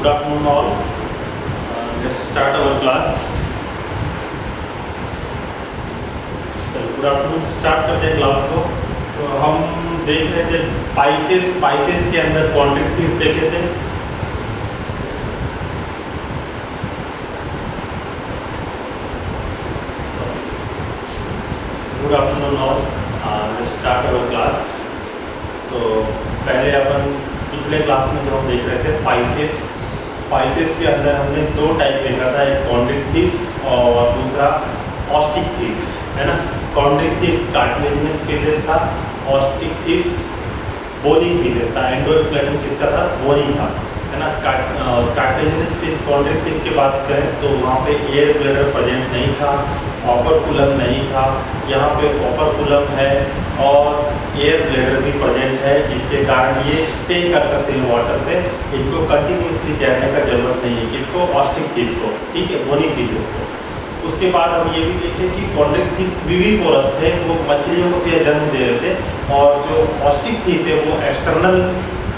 Good afternoon all. Let's start our class. चलो good afternoon start करते हैं class को। तो हम देख रहे थे पाइसेस के अंदर कॉन्ट्रिक्टिस देखे थे। Good afternoon all, let's start our class. तो पहले अपन पिछले क्लास में जो हम देख रहे थे पाइसेस के अंदर हमने दो टाइप देखा था, एक कॉन्ट्रिक्टिस और दूसरा ऑस्टिक्टिस, है ना। कॉन्ट्रिक्टिस कार्टिलेजिनस फिशेस था, ऑस्टिक्टिस बोनी फिशेस था। एंडोस्केलेटन किसका था? बोनी था, है ना। कार्टिलेजिनस फिश कॉन्ट्रिक्टिस की बात करें तो वहाँ पे एयर ब्लैडर प्रेजेंट नहीं था, ओपर्कुलम नहीं था। यहाँ पे ओपर्कुलम है और एयर ब्लैडर भी प्रेजेंट है, जिसके कारण ये स्टे कर सकते हैं वाटर पे। इनको कंटिन्यूसली तैरने का जरूरत नहीं है, किसको? ऑस्टिक्टिस को, ठीक है, बोनी फिशेस को। उसके बाद हम ये भी देखें कि कॉन्ट्रिक्टिस विविपोरस थे, वो मछलियों को से जन्म दे रहे थे, और जो ऑस्टिक्टिस है वो एक्सटर्नल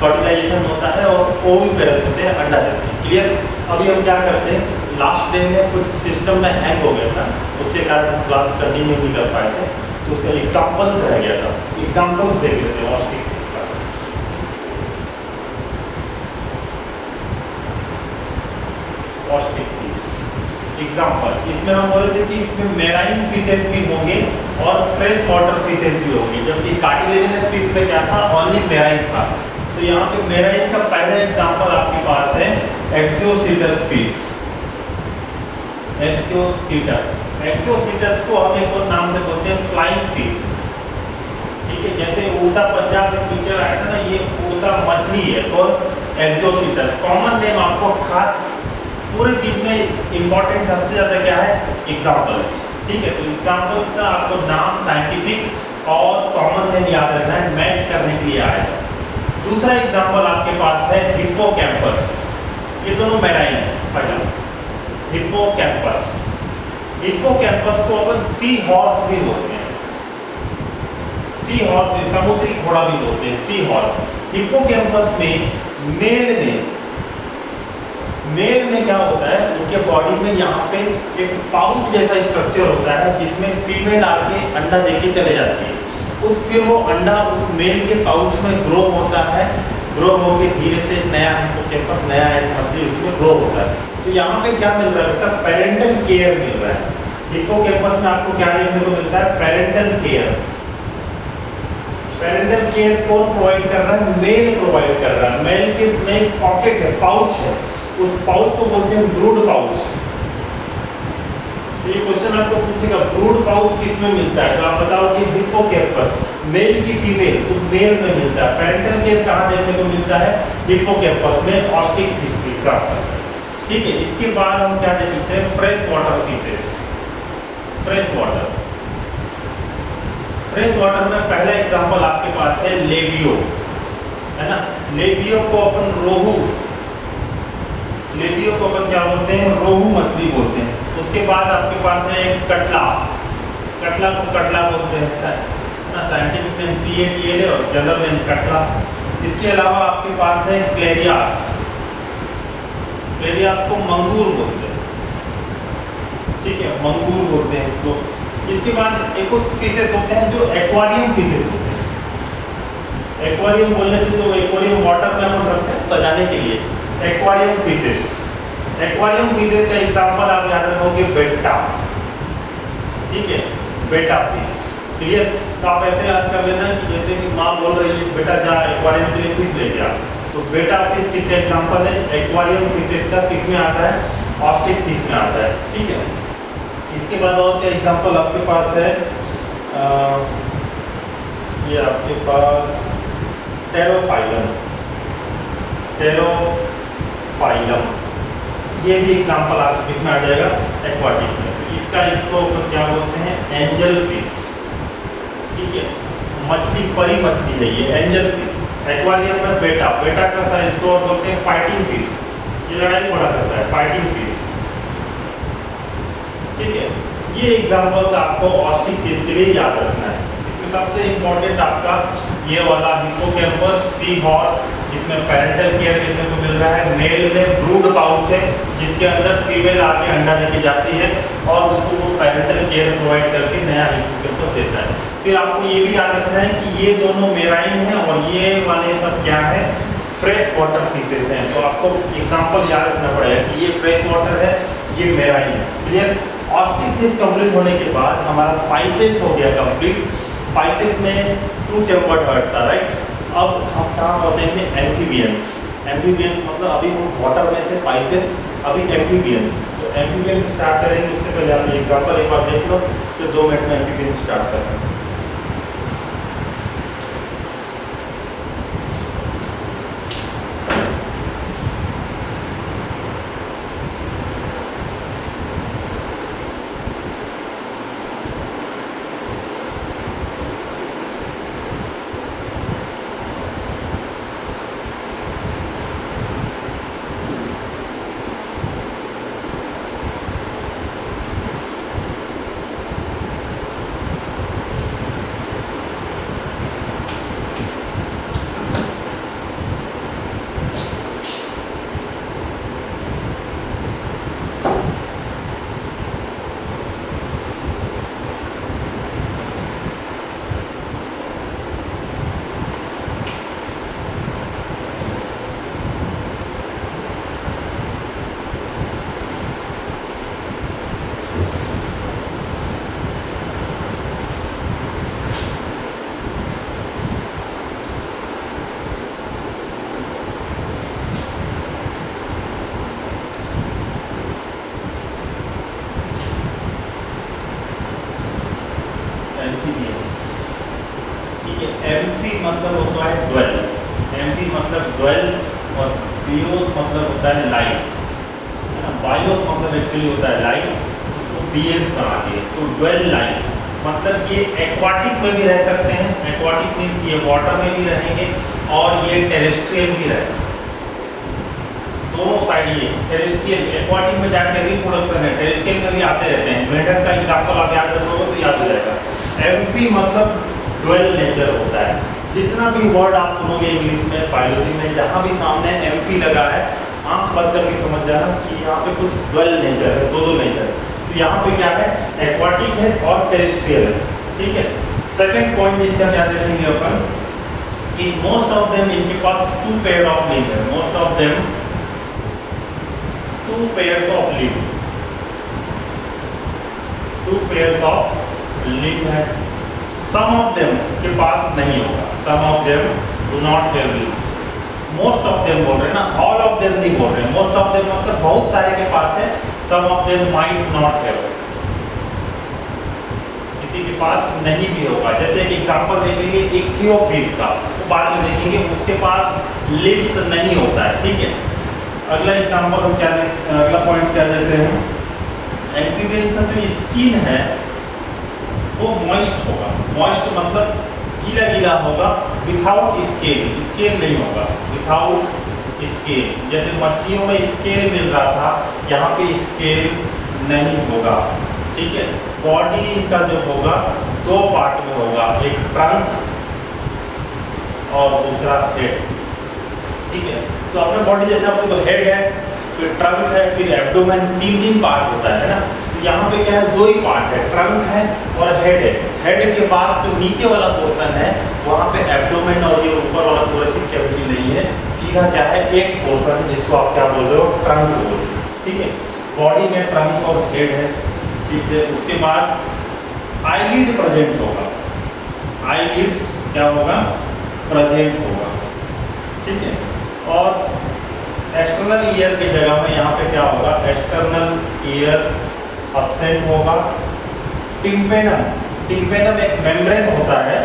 फर्टिलाइजेशन होता है और ओविपेरस होते हैं, अंडा देते हैं। क्लियर? अभी हम क्या करते हैं, लास्ट डे में कुछ सिस्टम में हैंग हो गया था, उसके कारण हम क्लास कंटिन्यू नहीं कर पाए थे, तो उसका एग्जाम्पल्स रह गया था। एग्जाम्पल्स देख लेते हैं ऑस्टिक्टिस का। ऑस्टिक्टिस एग्जाम्पल, इसमें हम बोले थे कि इसमें मेराइन फिशेस भी होंगे और फ्रेश वाटर फिशेस भी होंगे, जबकि कार्टिलेजिनस फिश में क्या था? ओनली मेराइन था। तो यहाँ पे मेराइन का पहला एग्जाम्पल आपके पास है एक्जोसीटस फिश। एक्जोसीटस को हम एक और नाम से बोलते हैं फ्लाइंग फिश, ठीक है। जैसे उड़ता पंजाब में पिक्चर आया था ना, ये उड़ता मछली है, कौन? एक्जोसीटस। कॉमन नेम आपको खास पूरी चीज में इंपॉर्टेंट सबसे ज्यादा क्या है? एग्जाम्पल्स, ठीक है। तो एग्जाम्पल्स का आपको नाम, साइंटिफिक और कॉमन नेम याद रखना है, मैच करने के लिए आएगा। दूसरा एग्जाम्पल आपके पास है हिप्पोकैम्पस। ये दोनों मेराइन है। पहला हिप्पोकैम्पस। हिप्पोकैम्पस को अपन सी हॉर्स भी बोलते हैं, सी हॉर्स, समुद्री घोड़ा भी बोलते हैं, सी हॉर्स। हिप्पोकैम्पस में मेल में क्या होता है, उनके बॉडी में यहाँ पे एक पाउच जैसा स्ट्रक्चर होता है, जिसमें फीमेल आके अंडा देके चले जाती है। फिर वो अंडा उस मेल के पाउच में ग्रो होता है, ग्रो होके धीरे से नया हिप्पोकैम्पस, नया एक मछली उसमें ग्रो होता है। तो यहाँ पे क्या मिल रहा है बेटा? पेरेंटल केयर मिल रहा है। हिप्पोकैम्पस में आपको क्या देखने को मिलता है? Parental care. पेरेंटल केयर कौन प्रोवाइड कर रहा है? मेल प्रोवाइड कर रहा है। मेल के में एक पॉकेट है, पाउच है, उस पाउच को बोलते हैं ब्रूड पाउच। ये क्वेश्चन आपको पूछेगा ब्रूड पाउच किस में मिलता है, तो आप बताओगे हिप्पोकैम्पस। मेल की फीमेल, तो मेल में मिलता है। पेरेंटल केयर कहाँ देखने को मिलता है? हिप्पोकैम्पस में, ऑस्टिक्टिस के एग्जांपल, ठीक है। इसके बाद हम क्या देख सकते हैं? Fresh water fishes. Fresh water में पहला एग्जांपल आपके पास है लेबियो, है ना। लेबियो को अपन क्या बोलते हैं? रोहू मछली बोलते हैं। उसके बाद आपके पास है एक कटला को कटला बोलते हैं, साइंटिफिक नेम CATLA और जनरल नेम कटला। इसके अलावा आपके पास है क्लेरियास को मंगूर बोलते हैं, ठीक है, मंगूर बोलते हैं इसको। इसके बाद एक कुछ फिशेस होते हैं जो एक्वारियम फिशेस होते हैं। एक्वारियम बोलने से तो एक्वारियम वाटर में हम रखते हैं सजाने के लिए, एक्वारियम फिशेस का एग्जांपल आप याद रखोगे बेटा, ठीक है, बेटा फिश। क्लियर? तो आप ऐसे याद कर लेना कि जैसे कि माँ बोल रही है बेटा जा एक्वारियम के लिए फिश लेके आ, तो बेटा फिश किसका एग्जांपल है? एक्वारियम फिशेस का। किस में आता है? ऑस्टिक्टिस में आता है, ठीक है। इसके बाद और क्या एग्जांपल आपके पास है? ये आपके पास टेरोफाइलम, ये भी एग्जांपल आप इसमें आ जाएगा एक्वाटिक में। इसको क्या बोलते हैं? एंजल फिश, ठीक है। मछली, परी मछली है ये, एंजल फिश। एक्वारियम में बेटा का साइज को बोलते हैं फाइटिंग फिश, ये लड़ाई बड़ा करता है, फाइटिंग फिश, ठीक है। ये एग्जांपल्स आपको ऑस्टिक्टिस के लिए याद रखना है। इसमें सबसे इंपॉर्टेंट आपका ये वाला हिप्पोकैम्पस, सी हॉर्स, इसमें पेरेंटल केयर देखने को मिल रहा है। मेल में ब्रूड पाउच है जिसके अंदर फीमेल आके अंडा देके जाती है और उसको वो पेरेंटल केयर प्रोवाइड करके नया हिस्टोकेम्पस देता है। फिर आपको ये भी याद रखना है कि ये दोनों मेराइन है और ये वाले सब क्या है, फ्रेश वाटर फिशेस हैं। तो आपको एग्जांपल याद रखना पड़ेगा कि ये फ्रेश वाटर है, ये मेराइन है। क्लियर। ऑस्टिक कंप्लीट होने के बाद हमारा पाइसेस हो गया कंप्लीट। पाइसेस में 2 चैम्बर्ड हार्ट था, राइट। अब हम कहाँ पहुँचेंगे, एम्फीबियंस। एम्फीबियंस मतलब अभी हम वाटर में थे, पाइसेस, अभी एम्फीबियंस। तो एम्फीबियंस स्टार्ट करेंगे, उससे पहले आप एग्जाम्पल एक बार देख लो, फिर 2 मिनट में एम्फीबियंस स्टार्ट करेंगे। एम्फी मतलब होता है ड्वेल, एम्फी मतलब ड्वेल, और बियोस मतलब होता है लाइफ, है ना। बायोस मतलब एक्चुअली होता है लाइफ, उसको बीएस बना दिए। तो ड्वेल लाइफ मतलब ये एक्वाटिक में भी रह सकते हैं, एक्वाटिक मीन्स ये वाटर में भी रहेंगे और ये टेरेस्ट्रियल भी रहेंगे, दोनों साइड। ये टेरेस्ट्रियल, एक्वाटिक में जाके रिप्रोडक्शन है, टेरेस्ट्रियल में भी आते रहते हैं। मेंढक का एग्जांपल आप याद रखोगे तो याद हो जाएगा। एम्फी मतलब ड्वेल नेचर होता है। जितना भी वर्ड आप सुनोगे इंग्लिश में, बायोलॉजी में, जहाँ भी सामने एम्फी लगा है, आंख बंद करके समझ जाना कि यहाँ पे कुछ ड्वेल नेचर है, दो नेचर है। तो यहाँ पे क्या है, एक्वाटिक है और टेरेस्ट्रियल है, ठीक है। सेकंड पॉइंट इनका क्या देखेंगे अपन कि मोस्ट ऑफ देम, इनके पास 2 पेयर ऑफ लिंब है, most of them 2 pairs of limb, 2 pairs of limb है। सम ऑफ देम के पास नहीं होगा, some of them do not have limbs. Most of them बोल रहे हैं ना, ऑल ऑफ देम नहीं बोल रहे हैं। मोस्ट ऑफ देम मतलब बहुत सारे के पास है, some of them might not have, किसी के पास नहीं भी होगा। जैसे एक एग्जांपल देखेंगे इक्थियोफिश का, तो बाद में देखेंगे उसके पास लिम्स नहीं होता है, ठीक है। अगला एग्जांपल हम क्या अगला पॉइंट क्या देख रहे हैं, एम्फीबियन का जो स्किन है वो मॉइस्ट होगा। मॉइस्ट मतलब गीला गीला होगा, विथाउट स्केल, स्केल नहीं होगा, विथाउट स्केल। जैसे मछलियों में स्केल मिल रहा था, यहाँ पे स्केल नहीं होगा, ठीक है। बॉडी इनका जो होगा 2 पार्ट में होगा, एक ट्रंक और दूसरा हेड, ठीक है। तो अपने बॉडी जैसे आपको हेड है, फिर ट्रंक है, फिर एब्डोमेन, 3 पार्ट होता है ना। तो यहाँ पे क्या है, 2 ही पार्ट है, ट्रंक है और हेड है। हेड के बाद जो नीचे वाला पोर्शन है वहाँ पे एब्डोमेन और ये ऊपर वाला थोरेसिक कैविटी नहीं है, सीधा क्या है एक पोर्शन है जिसको आप क्या बोल रहे हो, ट्रंक बोल रहे हो, ठीक है। बॉडी में ट्रंक और हेड है, ठीक है। उसके बाद आईलिड प्रेजेंट होगा, आईलिड्स क्या होगा, प्रेजेंट होगा, ठीक है। और एक्सटर्नल ईयर की जगह में यहाँ पे क्या होगा, एक्सटर्नल ईयर अब्सेंट होगा। टिम्पेनम, टिम्पेनम एक मेम्ब्रेन होता है,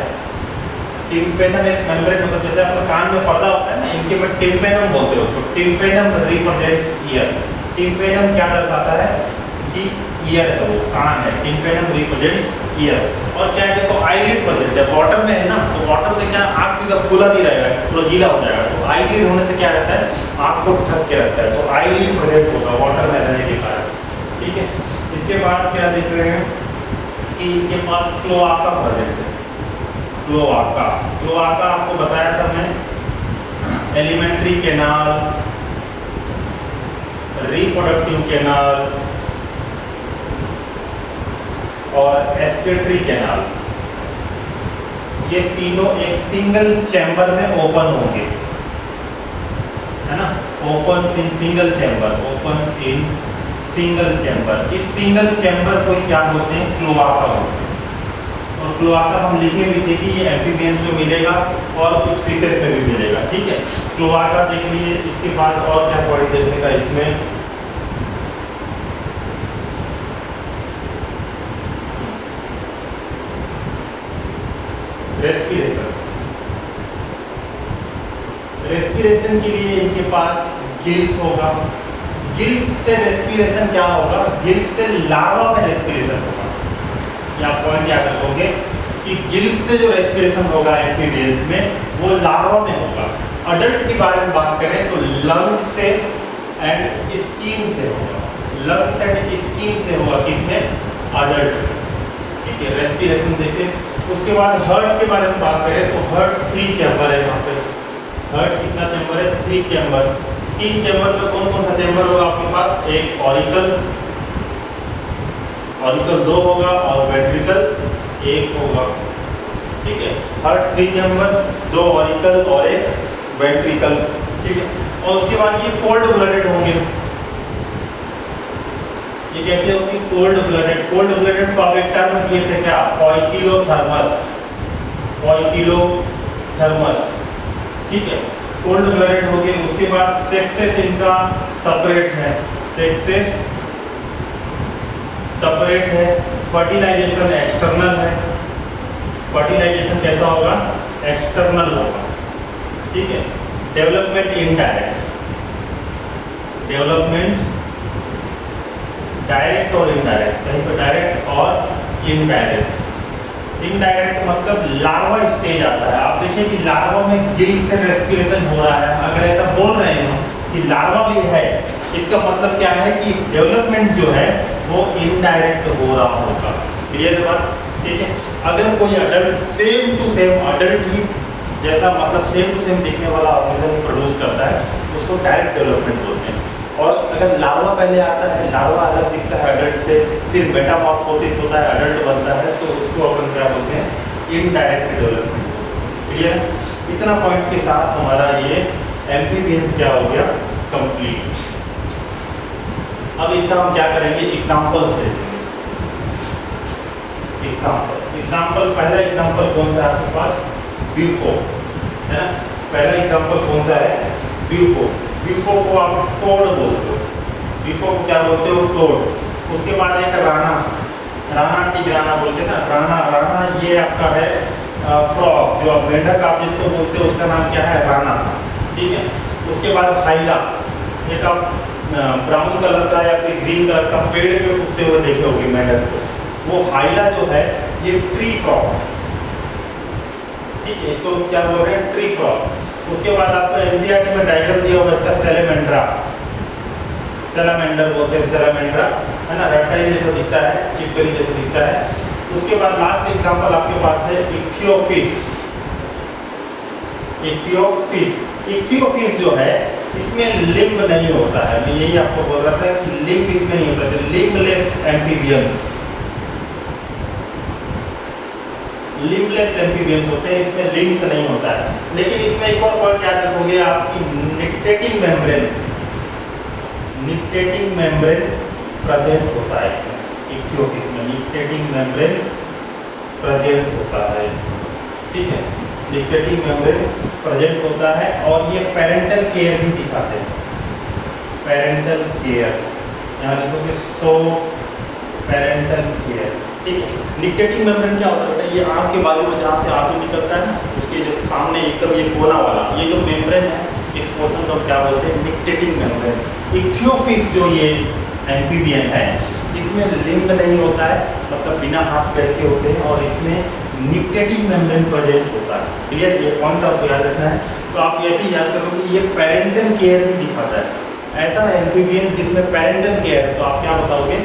टिम्पेनम एक मेम्ब्रेन मतलब जैसे अपने कान में पर्दा होता है ना, इनके में टिम्पेनम बोलते हैं उसको। Tympanum represents year. टिम्पेनम क्या दर्शाता है कि ईयर है, वो कान है। Tympanum represents year. और क्या है, देखो आईलिड प्रेजेंट है, वाटर में है ना, तो वाटर में क्या आँख सीधा खुला नहीं रहेगा, पूरा गीला हो जाएगा। तो आईलिड होने से क्या रहता है, आँख को ढक के रखता है, तो आईलिड प्रेजेंट होगा वाटर में रहने के कारण, ठीक है। इसके बाद क्या देख रहे हैं कि इनके पास क्लोआका प्रेजेंट है, क्लोआका। क्लोआका आपको बताया था मैं एलिमेंट्री कैनाल, रिप्रोडक्टिव कैनाल और एस्पिरेटरी कैनाल, ये तीनों एक सिंगल चैम्बर में ओपन होंगे, है ना। Open in single chamber, open in single chamber. इस सिंगल चैम्बर को क्या बोलते हैं? क्लोआका बोलते हैं। और क्लोआका हम लिखे भी थे कि ये एम्फीबियंस में मिलेगा और कुछ फिशेस में भी मिलेगा, ठीक है। क्लोआका देख लीजिए। इसके बाद और क्या पॉइंट देखने का इसमें, रेस्पिरेशन। रेस्पिरेशन के लिए इनके पास गिल्स होगा। गिल्स से रेस्पिरेशन क्या होगा? गिल्स से लार्वा में रेस्पिरेशन होगा। या पॉइंट याद रखोगे कि गिल्स से जो रेस्पिरेशन होगा एम्फीबियंस में, वो लार्वा में होगा। अडल्ट की बारे में बात करें तो लंग्स से एंड स्किन से होगा। लंग्स एंड स्किन से होगा किसमें? अडल्ट में, ठीक है। रेस्पिरेशन देखें। उसके बाद हार्ट के बारे में बात करें तो हार्ट 3 चैम्बर है। यहाँ पे हार्ट कितना चैम्बर है? 3 चैम्बर। 3 चैम्बर में कौन कौन सा चैम्बर होगा आपके पास? एक ऑरिकल, ऑरिकल 2 होगा और वेंट्रिकल 1 होगा, ठीक है। हार्ट 3 चैम्बर, 2 ऑरिकल और 1 वेंट्रिकल, ठीक है। और उसके बाद ये कोल्ड ब्लडेड होंगे। ये कैसे होगी? Cold blooded. कोल्ड ब्लडेड को आप एक टर्म दिए थे क्या? पोइकिलोथर्मस, पोइकिलोथर्मस, ठीक है। कोल्ड ब्लडेड हो गए। उसके बाद सेक्सेस इनका सेपरेट है, सेक्सेस सेपरेट है। फर्टिलाइजेशन एक्सटर्नल है। फर्टिलाइजेशन कैसा होगा? एक्सटर्नल होगा, ठीक है। डेवलपमेंट इनडायरेक्ट, डेवलपमेंट डायरेक्ट और इनडायरेक्ट, कहीं पर डायरेक्ट और इनडायरेक्ट। इनडायरेक्ट मतलब लार्वा स्टेज आता है। आप देखिए कि लार्वा में गिल से रेस्पिरेशन हो रहा है। अगर ऐसा बोल रहे हैं कि लार्वा भी है, इसका मतलब क्या है कि डेवलपमेंट जो है वो इनडायरेक्ट हो रहा होगा। क्लियर है बात? ठीक है। अगर कोई adult same to same adult ही जैसा मतलब सेम टू सेम दिखने वाला ऑर्गेनिज्म प्रोड्यूस करता है, उसको डायरेक्ट डेवलपमेंट बोलते हैं। और अगर लार्वा पहले आता है, लार्वा अलग दिखता है अडल्ट से, फिर मेटामॉर्फोसिस होता है, अडल्ट बनता है, तो उसको अपन क्या बोलते हैं? Indirect development. क्लियर? इतना पॉइंट के साथ हमारा ये एम्फीबियंस क्या हो गया? कंप्लीट। अब इसका हम क्या करेंगे? एग्जांपल्स देखेंगे। एग्जांपल पहला एग्जांपल कौन सा है आपके पास? ब्यूफो, है ना। पहला एग्जांपल कौन सा है? ब्यूफो। ब्यूफो को आप टोड बोलते हो। ब्यूफो को क्या बोलते हो? टोड। उसके बाद एक राना, राना टिग्राना बोलते हैं ना। राना, राना ये आपका है फ्रॉग, जो आप मेंढक आप जिसको बोलते हो उसका नाम क्या है? राना, ठीक है। उसके बाद हाइला, एक आप ब्राउन कलर का या फिर ग्रीन कलर का पेड़ पे उगते हुए देखे होंगे मेंढक को, वो हाइला जो है ये ट्री फ्रॉग, ठीक है। इसको क्या बोल रहे हैं? Tree frog. उसके बाद आपको एनसीईआरटी में डायग्राम दिया होगा इसका, सैलेमेंड्रा, सैलामेंडर बोलते हैं, सैलामेंड्रा, है ना। रेप्टाइल जैसा दिखता है, चिपकली जैसा दिखता है। उसके बाद लास्ट एग्जांपल आपके पास है इक्थियोफिस। इक्थियोफिस, इक्थियोफिस जो है इसमें लिम्ब नहीं होता है। मैं यही आपको बोल रहा था कि लिम्ब इसमें नहीं होता है। लिम्बलेस एम्फीबियंस, लिम्बलेस एम्फीबियंस होते हैं, इसमें लिम्स नहीं होता है। लेकिन इसमें एक और पॉइंट याद रखोगे, आपकी nictitating membrane, nictitating membrane present होता है इसमें। इक्थियोफिस में निक्टेटिंग मेम्ब्रेन प्रेजेंट होता है, ठीक है। निक्टेटिंग मेम्ब्रेन प्रेजेंट होता है और ये पेरेंटल केयर भी दिखाते हैं। पेरेंटल केयर, यहाँ लिखोगे सो पेरेंटल केयर, ठीक है। निक्टेटिंग मेम्ब्रेन क्या होता है बेटा? ये आँख के बाजू में जहाँ से आंसू निकलता है ना, उसके जो सामने एकदम ये कोना वाला, ये जो मेम्ब्रेन है, इस पोर्शन को क्या बोलते हैं? Nictitating membrane. इक्थियोफिस जो ये एम्फीबियन है, इसमें लिम्ब नहीं होता है, मतलब बिना हाथ पैर के होते हैं, और इसमें निक्टेटिंग मेम्ब्रेन प्रेजेंट होता है। क्लियर? ये पॉइंट आपको याद रखना है। तो आप ऐसे ही याद करो कि ये पेरेंटल केयर भी दिखाता है। ऐसा एम्फीबियन जिसमें पेरेंटल केयर है, तो आप क्या बताओगे?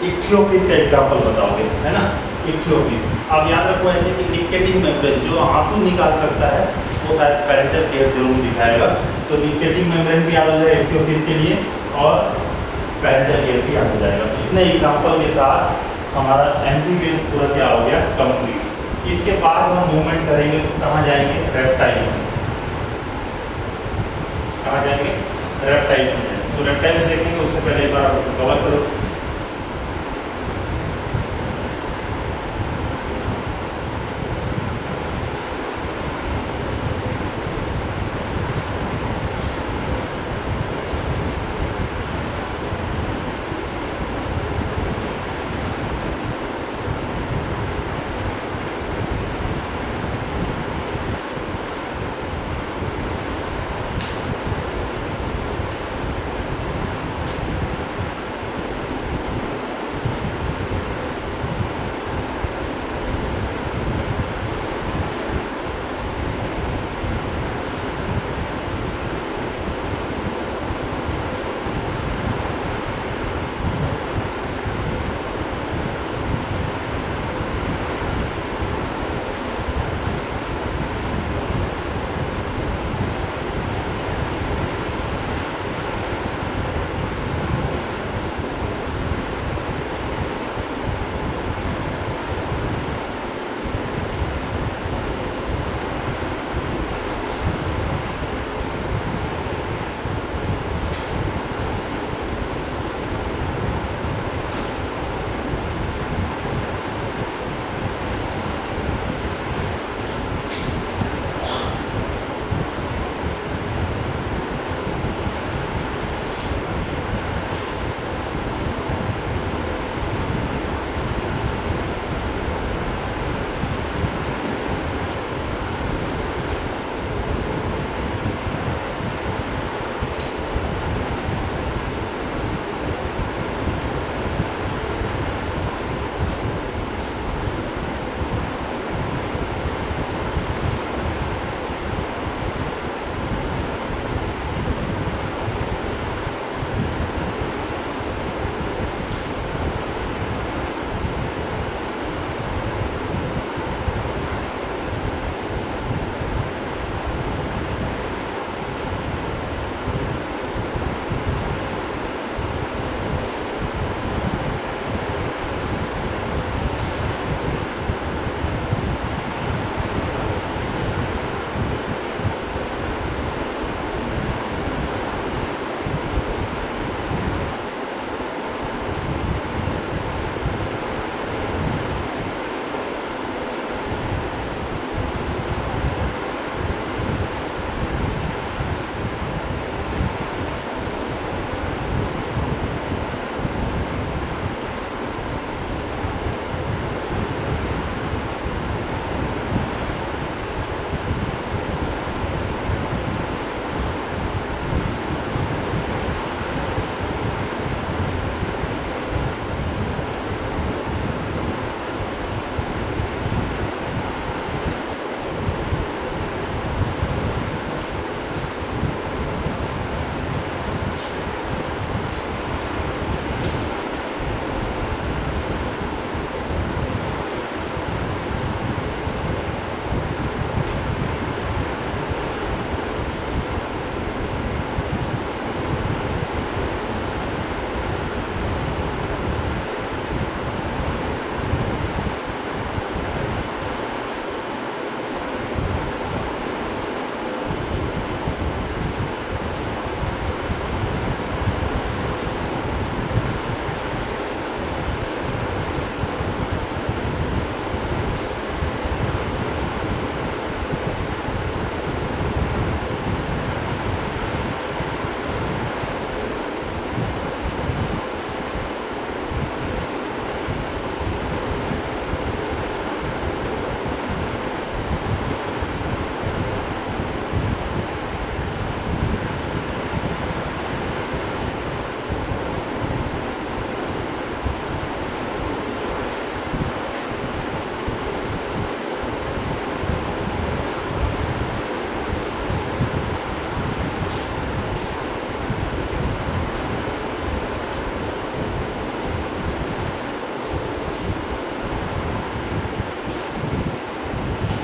इक्थियोफिस का एग्जाम्पल बताओगे, है ना। इक्थियोफिस आप याद रखो ऐसे कि निक्टेटिंग मेम्ब्रेन जो आंसू निकाल सकता है, वो शायद पेरेंटल केयर जरूर दिखाएगा। तो निफेटिक मेम्ब्रेन भी याद हो जाएगा एक्टियोफेज के लिए और पेरेंटल केयर भी याद हो जाएगा। इतने एग्जाम्पल के साथ हमारा एम्फीफेज पूरा क्या हो गया, कंप्लीट। इसके बाद हम मूवमेंट करेंगे तो कहाँ जाएंगे, रेप्टाइल्स। कहाँ जाएंगे, रेप्टाइल्स में जाएंगे। तो रेप्टाइल्स देखेंगे उससे पहले एक बार आप इसे कवर करो।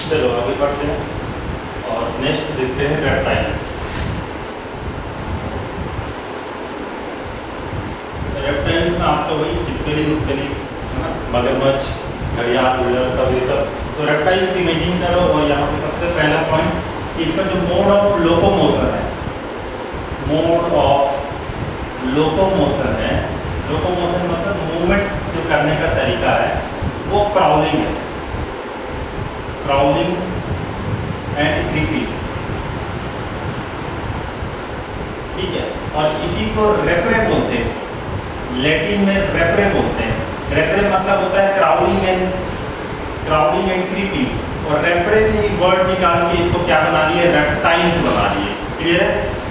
चलो आगे बढ़ते हैं। और नेक्स्ट देखते हैं रेप्टाइल्स। रेप्टाइल्स में आपका वही चिपकली उपकली है ना, मगरमच्छ, घड़ियाल उड़ियाल सब ये सब। तो रेप्टाइल्स इमेजिन करो और यहाँ पे सबसे पहला पॉइंट इनका जो मोड ऑफ लोकोमोशन है, मोड ऑफ लोकोमोशन है, लोकोमोशन मतलब मूवमेंट जो करने का तरीका है वो क्राउलिंग है, क्राउलिंग एंड क्रीपिंग, ठीक है। और इसी को रेप्रे बोलते हैं, लैटिन में रेप्रे बोलते हैं। रेप्रे मतलब होता है क्राउलिंग एंड क्रीपिंग, और रेप्रे से ही वर्ड निकाल के इसको क्या बना लिए, रेप्टाइल्स बना लिए। क्लियर है।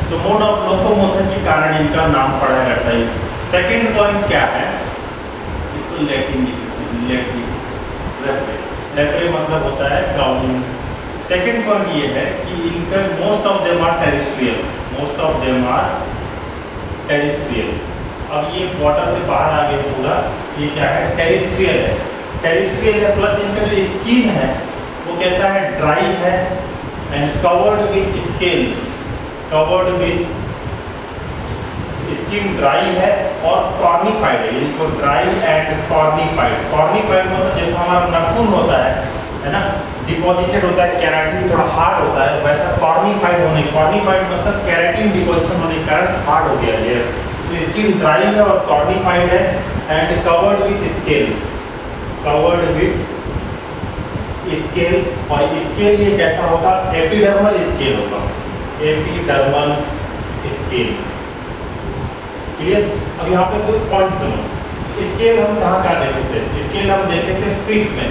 तो मोड ऑफ लोकोमोशन के कारण इनका नाम पड़ा है रेप्टाइल्स। सेकंड पॉइंट क्या है, इसको लैटिन रेप्रे मतलब होता है क्राउलिंग। सेकंड पॉइंट ये है कि इनका most of them are terrestrial, most of them are terrestrial. अब ये वाटर से बाहर आ गए पूरा, ये क्या है, टेरेस्ट्रियल है, टेरेस्ट्रियल है। प्लस इनका जो स्किन है वो कैसा है, ड्राई है and covered with scales, covered with skin dry है और कॉर्निफाइड है, यानी को ड्राई एंड कॉर्निफाइड। कॉर्निफाइड मतलब जैसा हमारा नाखून होता है ना, डिपॉजिटेड होता है, केराटिन थोड़ा हार्ड होता है, वैसा कॉर्निफाइड होने, कॉर्निफाइड मतलब केराटिन डिपॉजिशन होने के कारण हार्ड हो गया है। तो स्किन ड्राई है और कॉर्निफाइड है and covered with scale, covered with scale. और स्केल ये कैसा होगा, एपिडर्मल स्केल होगा, एपिडर्मल स्केल। क्लियर। अब यहाँ पे कोई पॉइंट सुनो, स्केल हम कहाँ देखे थे, स्केल हम देखे थे फिश में,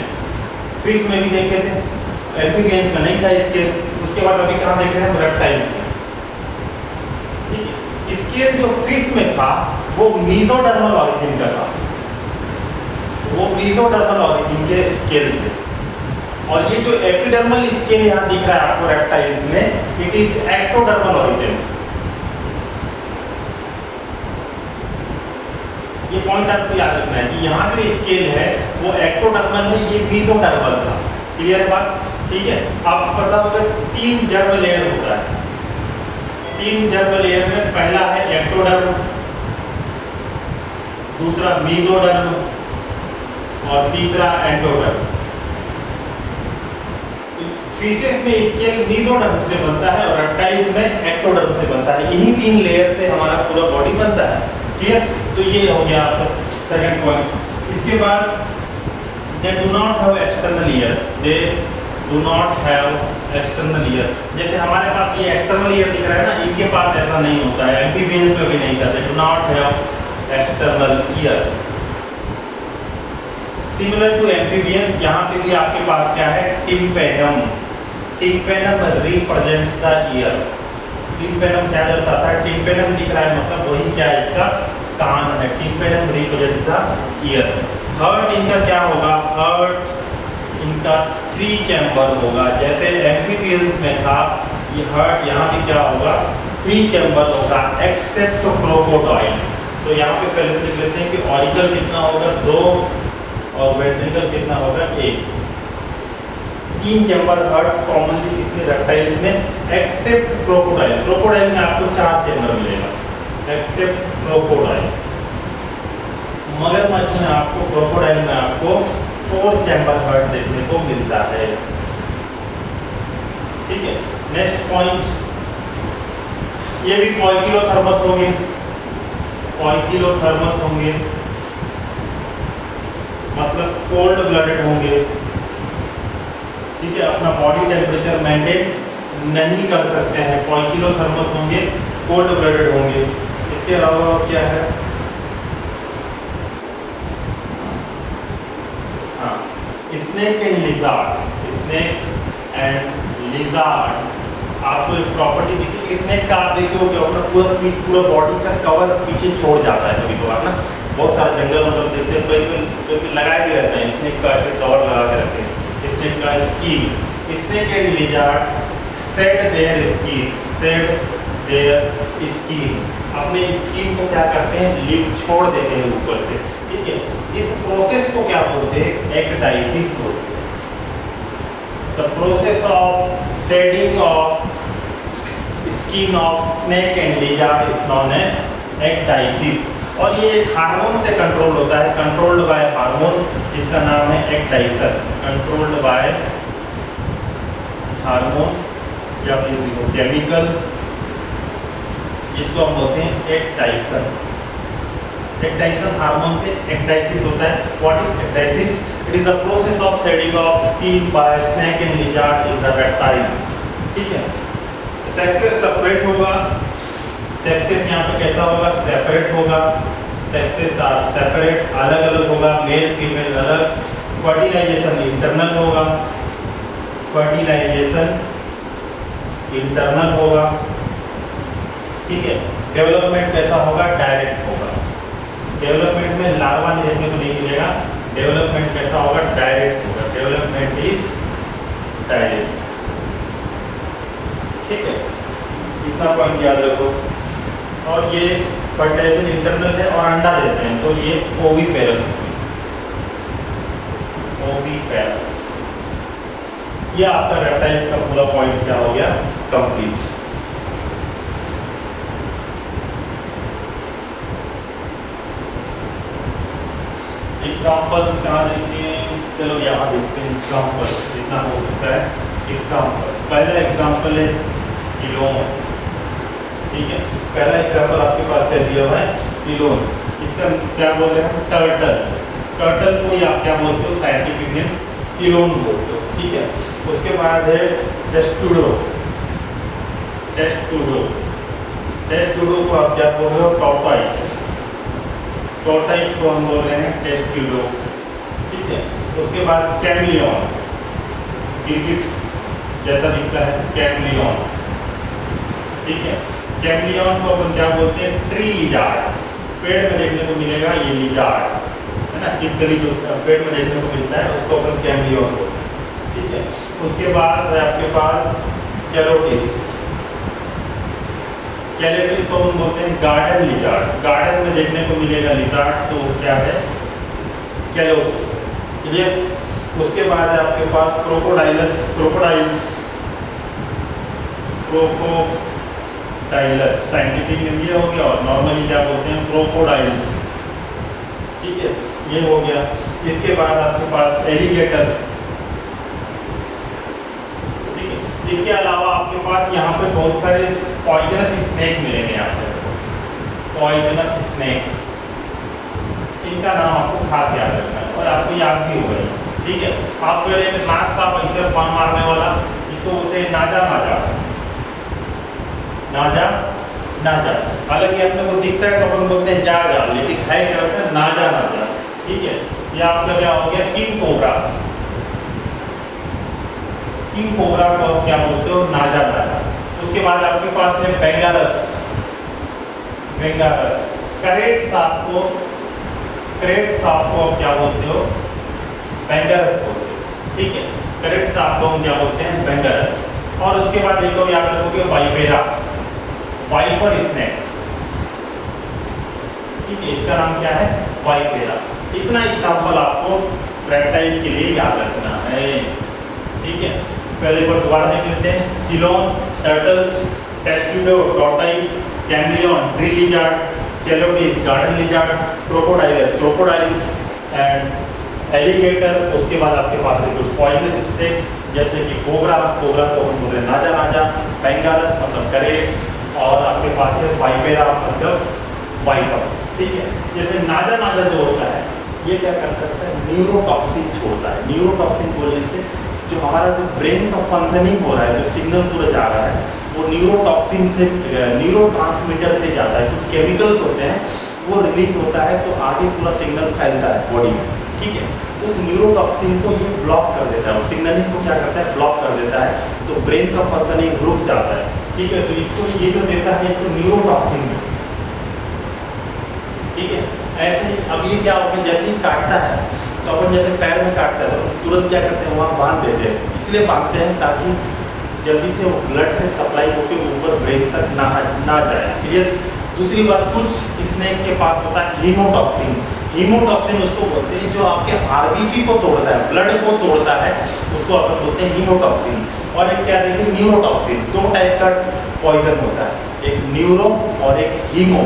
फिश में भी देखे थे, एम्फीबियंस में नहीं था स्केल। उसके बाद अभी कहाँ देख रहे हैं, रेप्टाइल्स में। ठीक है। स्केल जो फिश में था वो मीजोडर्मल ऑरिजिन का था, वो मीजोडर्मल ऑरिजिन के स्केल थे। और ये जो एपिडर्मल स्केल यहाँ दिख रहा है आपको रेप्टाइल्स में, इट इज एक्टोडर्मल ऑरिजिन। ये पॉइंट आपको याद रखना है कि यहाँ जो स्केल है वो एक्टोडर्मल है, ये मीजोडर्मल था। क्लियर बात, ठीक है। आपको पता होगा 3 जर्म लेयर होता है, 3 जर्म लेयर में पहला है एक्टोडर्म, दूसरा मीजोडर्म और तीसरा एंडोडर्म। फिशेस में स्केल मीजोडर्म से बनता है और रेप्टाइल्स में एक्टोडर्म से बनता है। इन्हीं 3 लेयर से हमारा पूरा बॉडी बनता है। क्लियर। तो ये हो गया आपका सेकंड पॉइंट। इसके बाद दे do not have external year, they do not have external year. जैसे हमारे पास ये एक्सटर्नल ईयर दिख रहा है ना, इनके पास ऐसा नहीं होता है, एम्फीबियंस में भी नहीं था, they do not have external ear. Similar to amphibians यहाँ पे भी आपके पास क्या है, tympanum, tympanum represents the ear. Tympanum क्या दर्शाता है, टिम्पेनम दिख रहा है मतलब वही क्या है, इसका कान है। Tympanum represents the year. Heart इनका क्या होगा, हार्ट इनका 3 चैम्बर होगा, जैसे एम्फीबियंस में था ये हार्ट, यहाँ भी क्या होगा, 3 चैम्बर होगा एक्सेप्ट क्रोकोडाइल। तो यहाँ पे पहले लिख लेते हैं कि ऑरिकल कितना होगा, 2 और वेंट्रिकल कितना होगा, 1। 3 चैम्बर हार्ट कॉमनली किसमें, रेप्टाइल्स में, एक्सेप्ट क्रोकोडाइल। क्रोकोडाइल में आपको 4 चैम्बर मिलेगा, एक्सेप्ट क्रोकोडाइल। मगरमच्छ में आपको, क्रोकोडाइल में आपको 4 चैम्बर हार्ट देखने को मिलता है। ठीक है। नेक्स्ट पॉइंट, ये भी पॉइकिलोथर्मस होंगे, पॉइकिलोथर्मस होंगे मतलब कोल्ड ब्लडेड होंगे। ठीक है। अपना बॉडी टेम्परेचर मेंटेन नहीं कर सकते हैं, पॉइकिलोथर्मस होंगे, कोल्ड ब्लडेड होंगे। इसके अलावा क्या है, हाँ, snake and lizard, snake and lizard. आपको एक प्रॉपर्टी दिखी, स्नेक का आप देखो कि अपना पूरा बॉडी का कवर पीछे छोड़ जाता है कभी कभार ना, बहुत सारे जंगल मतलब देखते हैं, कहीं लगाए भी रहते हैं, स्नेक का ऐसे कवर लगा के रखते हैं। स्नेक का skin, snake and lizard shade their skin, shade their skin, अपने स्किन को क्या करते हैं, लिप छोड़ देते हैं ऊपर से। ठीक है। इस प्रोसेस को क्या बोलते हैं, एक्टाइसिस बोलते हैं। The process of shedding of skin of snake and lizard is known as ecdysis. और ये एक हार्मोन से कंट्रोल होता है, कंट्रोल्ड बाय हार्मोन जिसका नाम है एक्टाइसन। कंट्रोल्ड बाय हार्मोन या फिर केमिकल जिसको हम बोलते हैं एक्टाइसन। एक्टाइसन हार्मोन से एक्टाइसिस होता है। What is ecdysis? It is the process of shedding of skin by snake and lizard in the reptiles. ठीक है, सेक्सेस सेपरेट होगा, सेक्सेस यहाँ पे कैसा होगा? सेपरेट होगा। सेक्सेस आर सेपरेट, अलग अलग होगा, मेल फीमेल अलग। फर्टिलाइजेशन इंटरनल होगा, फर्टिलाइजेशन इंटरनल होगा। ठीक है, डेवलपमेंट कैसा होगा? डायरेक्ट होगा। डेवलपमेंट में लार्वा देखने को नहीं मिलेगा, डेवलपमेंट कैसा होगा? डायरेक्ट होगा। Development is direct. ठीक है, इतना पॉइंट याद रखो। और ये फर्टिलाइजेशन इंटरनल है और अंडा देते हैं, तो ये ओविपेरस। ओविपेरस ये आपका रेप्टाइल्स का पूरा पॉइंट क्या हो गया? कंप्लीट। एग्जाम्पल्स कहाँ देखें? चलो यहाँ देखते हैं एग्जाम्पल, जितना हो सकता है। एग्जाम्पल, पहला एग्जाम्पल है किलोन। ठीक है, पहला एग्जाम्पल आपके पास क्या दिया हुआ है? किलोन। इसका क्या बोल रहे हैं? टर्टल। टर्टल को ही आप क्या बोलते हो? साइंटिफिक नेम किलोन बोलते हो। ठीक है, उसके बाद है टेस्टुडो। टेस्टुडो, टेस्टुडो को आप क्या बोल रहे हो? टॉर्टोइस। टॉर्टोइस को हम बोल रहे हैं टेस्टुडो। ठीक है, उसके बाद कैमलियन, गिरगिट जैसा दिखता है, कैमलियन। ठीक है, कैमलियन को अपन क्या बोलते हैं? Tree lizard. पेड़ में देखने को मिलेगा ये लिजार्ड है ना, चिपकली जो पेड़ में देखने को मिलता है उसको अपन कैमलियन बोलते हैं। ठीक है, उसके बाद है आपके पास कैलोटिस। कैलोटिस को हम बोलते हैं गार्डन लिजार्ड। गार्डन में देखने को मिलेगा लिजार्ड, तो क्या है? कैलोटिस। ये उसके बाद है आपके पास Crocodylus. Crocodiles, Crocodylus scientific name ये हो गया, और नॉर्मली क्या बोलते हैं? क्रोकोडाइल्स। ठीक है, ये हो गया। इसके बाद आपके पास एलिगेटर। ठीक है, इसके अलावा आपके पास यहाँ पे बहुत सारे पॉइजनस स्नेक मिलेंगे। यहाँ पे पॉइजनस स्नेक, इनका नाम आपको खास याद रखना है और आपको याद भी होगा। ठीक है, आप पहले नाक साफ ऐसे फन मारने वाला, इसको बोलते हैं नाजा नाजा। नाजा नाजा, हालांकि अपने को दिखता है तो अपन बोलते हैं जा जा, लेकिन है क्या होता है? नाजा नाजा। ठीक है, ये आपका क्या हो गया? King cobra. किंग कोबरा को आप क्या बोलते हो? नाजा नाजा। उसके बाद आपके पास है बेंगारस। बेंगारस। करेट सांप को, करेट सांप को आप क्या बोलते हो? बेंगारस बोलते हो। ठीक है, करेट सांप को हम क्या बोलते हैं? बेंगारस। और उसके बाद एक और याद रखोगे वाइपेरा, वाइपर स्नेक। ठीक है, इसका नाम क्या है? वाइपेरा। इतना एग्जाम्पल आपको रेप्टाइल्स के लिए याद रखना है। ठीक है, पहले एक बार दोबारा देख लेते हैं। Chelone, turtles, Testudo, tortoise, chameleon, tree lizard, Calotes, garden lizard, Crocodylus, crocodiles and alligator. उसके बाद आपके पास है कुछ पॉइजनस स्नेक जैसे कि कोबरा। कोबरा को हम बोल रहे हैं नाजा नाजा। बेंगारस मतलब करेट, और आपके पास है वाइपेरा मतलब वाइपर। ठीक है, जैसे नाजा नाजा जो होता है ये क्या करता है? न्यूरोटॉक्सिन छोड़ता है। न्यूरोटॉक्सिन बोलने से जो हमारा जो ब्रेन का फंक्शनिंग हो रहा है, जो सिग्नल पूरा जा रहा है, वो न्यूरोटॉक्सिन से, न्यूरोट्रांसमीटर से जाता है। कुछ केमिकल्स होते हैं वो रिलीज होता है, तो आगे पूरा सिग्नल फैलता है बॉडी में। ठीक है, उस न्यूरोटॉक्सिन को ये ब्लॉक कर देता है, उस सिग्नलिंग को क्या करता है? ब्लॉक कर देता है, तो ब्रेन का फंक्शनिंग रुक जाता है। ठीक है, तो इसको ये जो देता है इसको न्यूरोटॉक्सिन। ठीक है, ऐसे ही अब ये क्या होगा? जैसे ही काटता है तो अपन जैसे पैर में काटता है तो तुरंत क्या करते हैं? वहाँ बांध देते हैं। इसलिए बांधते हैं ताकि जल्दी से वो ब्लड से सप्लाई होकर ऊपर ब्रेन तक ना जाए। क्लियर? दूसरी बात, कुछ स्नेक के पास होता है हीमोटॉक्सिन। हीमोटॉक्सिन उसको बोलते हैं जो आपके आरबीसी को तोड़ता है, ब्लड को तोड़ता है, उसको अपन बोलते हैं हीमोटॉक्सिन। और एक क्या देखिए न्यूरोटॉक्सिन, दो टाइप का पॉइजन होता है, एक न्यूरो और एक हीमो।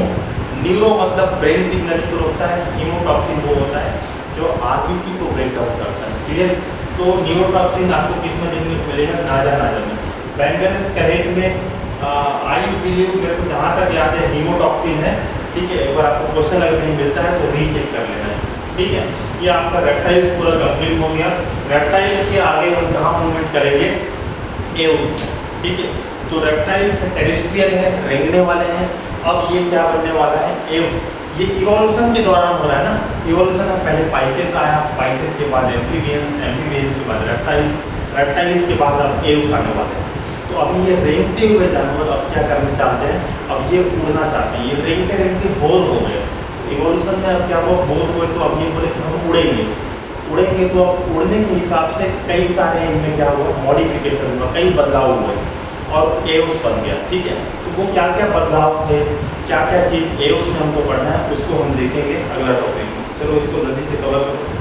न्यूरो मतलब ब्रेन सिग्नल को रोकता है, हीमोटॉक्सिन वो होता है जो आरबीसी को ब्रेक डाउन करता है। क्लियर? तो न्यूरोटॉक्सिन आपको किस में देखने को मिलेगा? नाजा में। बैंगनस करेट में आई बिलीव, मेरे को जहाँ तक याद है हीमोटॉक्सिन है। ठीक है, एक बार आपको क्वेश्चन अगर नहीं मिलता है तो रीचेक कर लेना है। ठीक है, ये आपका रेप्टाइल्स पूरा कंप्लीट हो गया। रेप्टाइल्स के आगे हम कहाँ मूवमेंट करेंगे? एव्स में। ठीक है, तो रेप्टाइल्स टेरेस्ट्रियल है, रेंगने वाले हैं। अब ये क्या बनने वाला है? एव्स। ये इवोल्यूशन के दौरान हो रहा है ना, इवोल्यूशन में पहले पाइसेस आया, पाइसेस के बाद एम्फीबियंस, एम्फीबियंस के बाद रेप्टाइल्स, रेप्टाइल्स के बाद अब एव्स आने वाले हैं। तो अभी ये रेंगते हुए जानवर अब क्या करना चाहते हैं? अब ये उड़ना चाहते हैं। ये रेंगते रेंगते बोर हो गए, इवोल्यूशन में अब क्या हुआ? बोर हुए तो अब ये बोले कि हम उड़ेंगे। उड़ेंगे तो अब उड़ने के हिसाब से कई सारे इनमें क्या हुआ? मॉडिफिकेशन हुआ, कई बदलाव हुए और एव्स बन गया। ठीक है, तो वो क्या क्या बदलाव थे, क्या क्या चीज़ एव्स में हमको पढ़ना है, उसको हम देखेंगे अगला टॉपिक में। चलो इसको जल्दी से कवर करो।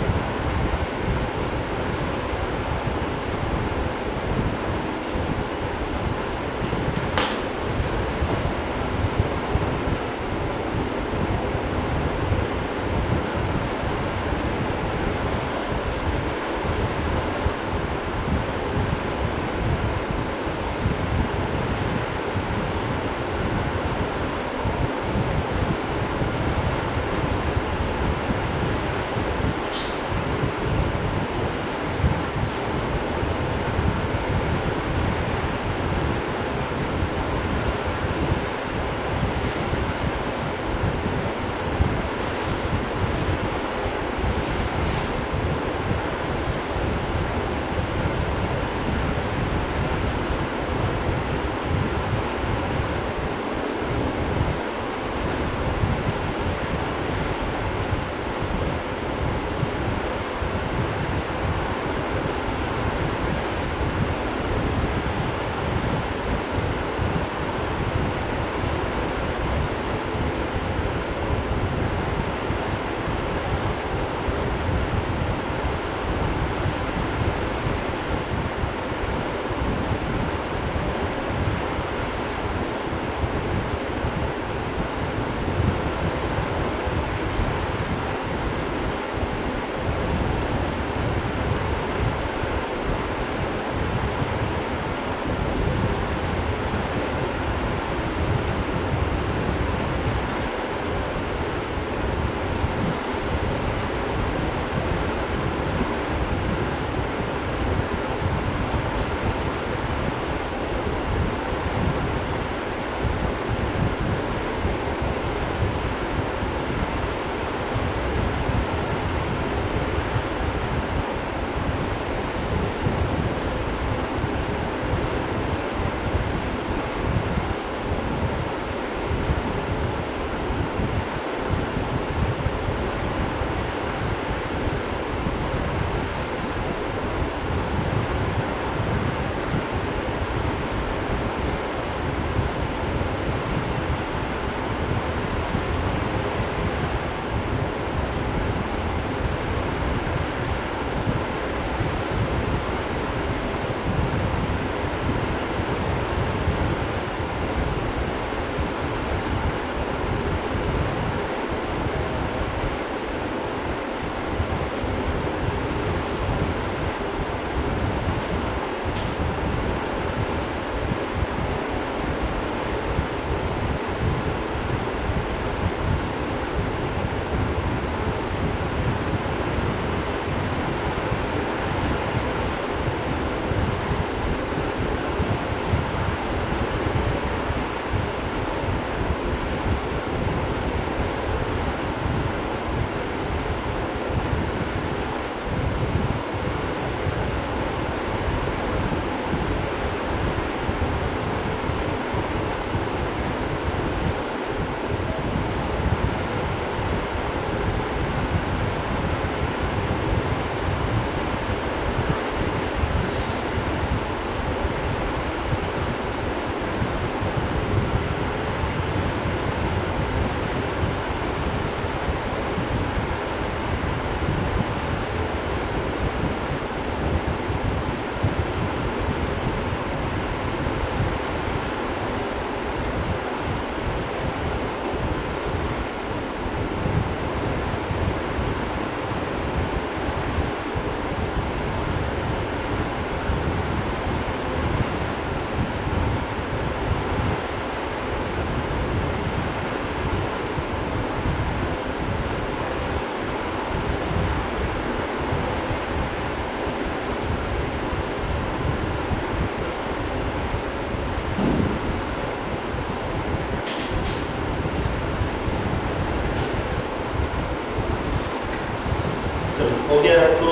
हो गया है। तो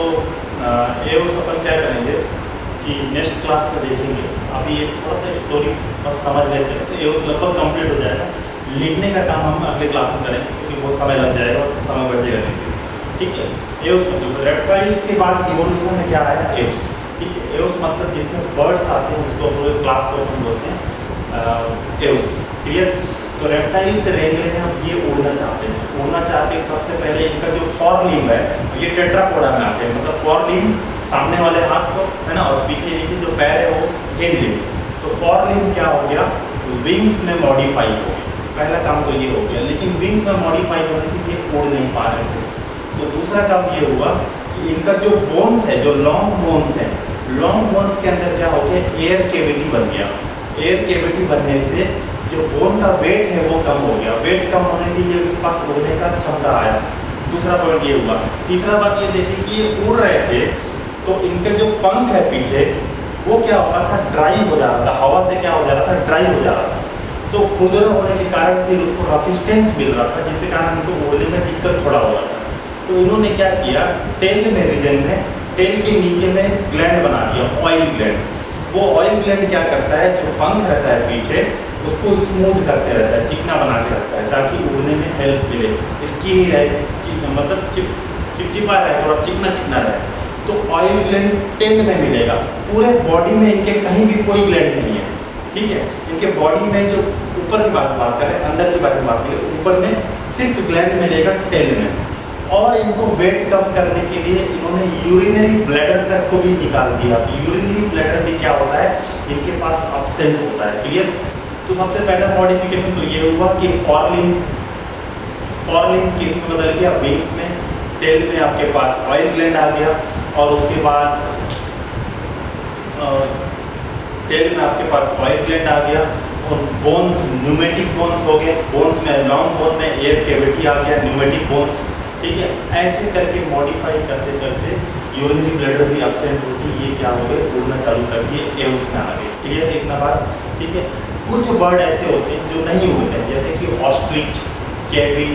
एओस अपन क्या करेंगे कि नेक्स्ट क्लास में देखेंगे। अभी एक थोड़ा सा स्टोरी बस समझ लेते हैं तो एओस लगभग कंप्लीट हो जाएगा। लिखने का काम हम अगले क्लास में करेंगे क्योंकि बहुत समय लग जाएगा और समय बचेगा नहीं। ठीक है, एओस मतलब रेप्टाइल्स के बाद इवोल्यूशन में क्या आया, एओस। ठीक है, एओस मतलब जिसमें बर्ड्स आते हैं उसको पूरे क्लास को अपन बोलते हैं एओस। क्लियर। तो रेप्टाइल से रेंग रहे हैं, अब ये उड़ना चाहते हैं। उड़ना चाहते हैं सबसे पहले इनका जो फॉर लिम्ब है ये टेट्रापोडा में आते हैं, मतलब फॉर लिम्ब सामने वाले हाथ को है ना, और पीछे नीचे जो पैर है वो हिंड लिम्ब। तो फॉर लिम्ब क्या हो गया, विंग्स में मॉडिफाई हो गया। पहला काम तो ये हो गया, लेकिन विंग्स में मॉडिफाई होने से ये उड़ नहीं पा रहे थे। तो दूसरा काम ये हुआ कि इनका जो बोन्स है, जो लॉन्ग बोन्स है, लॉन्ग बोन्स के अंदर क्या हो गया, एयर केविटी बन गया। एयर केविटी बनने से जो बोन का वेट है वो कम हो गया। वेट कम होने से ये उनके पास उड़ने का क्षमता आया। दूसरा पॉइंट ये हुआ। तीसरा बात ये देखिए कि ये उड़ रहे थे तो इनके जो पंख है पीछे वो क्या हो रहा था, ड्राई हो जा रहा था। हवा से क्या हो जा रहा था, ड्राई हो जा रहा था। तो खुरदरा होने के कारण फिर उसको रेसिस्टेंस मिल रहा था, जिसके कारण उनको उड़ने में दिक्कत थोड़ा हो रहा था। तो इन्होंने क्या किया, टेल में रीजन में, टेल के नीचे में ग्लैंड बना दिया, ऑयल ग्लैंड। वो ऑयल ग्लैंड क्या करता है, जो पंख रहता है पीछे उसको स्मूथ करते रहता है, चिकना बना के रखता है ताकि उड़ने में हेल्प मिले। स्किनी रहे, मतलब चिपचिपा रहे, थोड़ा चिकना चिकना रहे। तो ऑयल ग्लैंड टेल में मिलेगा। पूरे बॉडी में इनके कहीं भी कोई ग्लैंड नहीं है। ठीक है, इनके बॉडी में जो ऊपर की बात करें, अंदर की बात करें, ऊपर में सिर्फ ग्लैंड मिलेगा टेल में। और इनको वेट कम करने के लिए इन्होंने यूरिनरी ब्लैडर तक को भी निकाल दिया। यूरिनरी ब्लैडर भी क्या होता है, इनके पास अब्सेंट होता है। क्लियर। तो सबसे पहला मॉडिफिकेशन तो ये हुआ कि फॉरलिम्ब किस में बदल गया, विंग्स में। टेल में आपके पास ऑयल ग्लैंड आ गया, और उसके बाद टेल में आपके पास ऑयल ग्लैंड आ गया, और बोन्स न्यूमेटिक बोन्स हो गए। बोन्स में लॉन्ग बोन में एयर केविटी आ गया, न्यूमेटिक बोन्स। ठीक है, ऐसे करके मॉडिफाई करते करते यूरिनरी ब्लैडर भी एब्सेंट होगी, ये क्या हो गए, उड़ना चालू कर दिए, एओस में आ गए। क्लियर है इतना बात। ठीक है, कुछ बर्ड ऐसे होते हैं जो नहीं उड़ते हैं, जैसे कि ऑस्ट्रिच, केवी,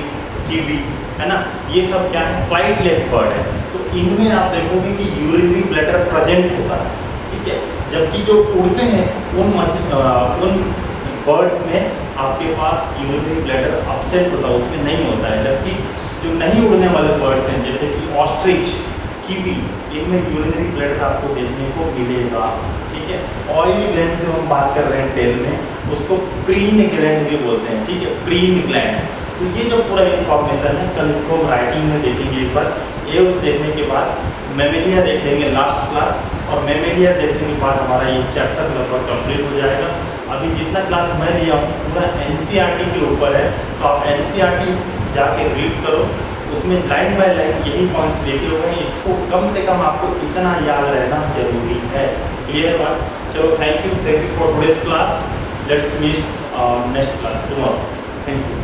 कीवी, है ना, ये सब क्या है, फ्लाइटलेस बर्ड है। तो इनमें आप देखोगे कि यूरिनरी ब्लैडर प्रेजेंट होता है। ठीक है, जबकि जो उड़ते हैं उन बर्ड्स में आपके पास यूरिनरी ब्लैडर एब्सेंट होता है, उसमें नहीं होता है। जबकि जो नहीं उड़ने वाले बर्ड्स हैं जैसे कि ऑस्ट्रिच, कीवी, इनमें यूरिनरी ब्लैडर आपको देखने को मिलेगा। ठीक है, ऑयल ग्लैंड जो हम बात कर रहे हैं टेल में, उसको प्रीन ग्लैंड भी बोलते हैं। ठीक है, प्रीन ग्लैंड। तो ये जो पूरा इन्फॉर्मेशन है कल इसको हम राइटिंग में देखेंगे एक बार। एओस देखने के बाद मैमेलिया देख लेंगे लास्ट क्लास, और मैमेलिया देखने के बाद हमारा ये चैप्टर लगभग कंप्लीट हो जाएगा। अभी जितना क्लास मैं लिया हूँ पूरा एनसीईआरटी के ऊपर है, तो आप एनसीईआरटी जाके रीड करो, उसमें लाइन बाय लाइन यही पॉइंट्स लिखे हुए हैं। इसको कम से कम आपको इतना याद रहना जरूरी है। क्लियर है बात। चलो, thank you for today's class. Let's meet next class tomorrow. Thank you.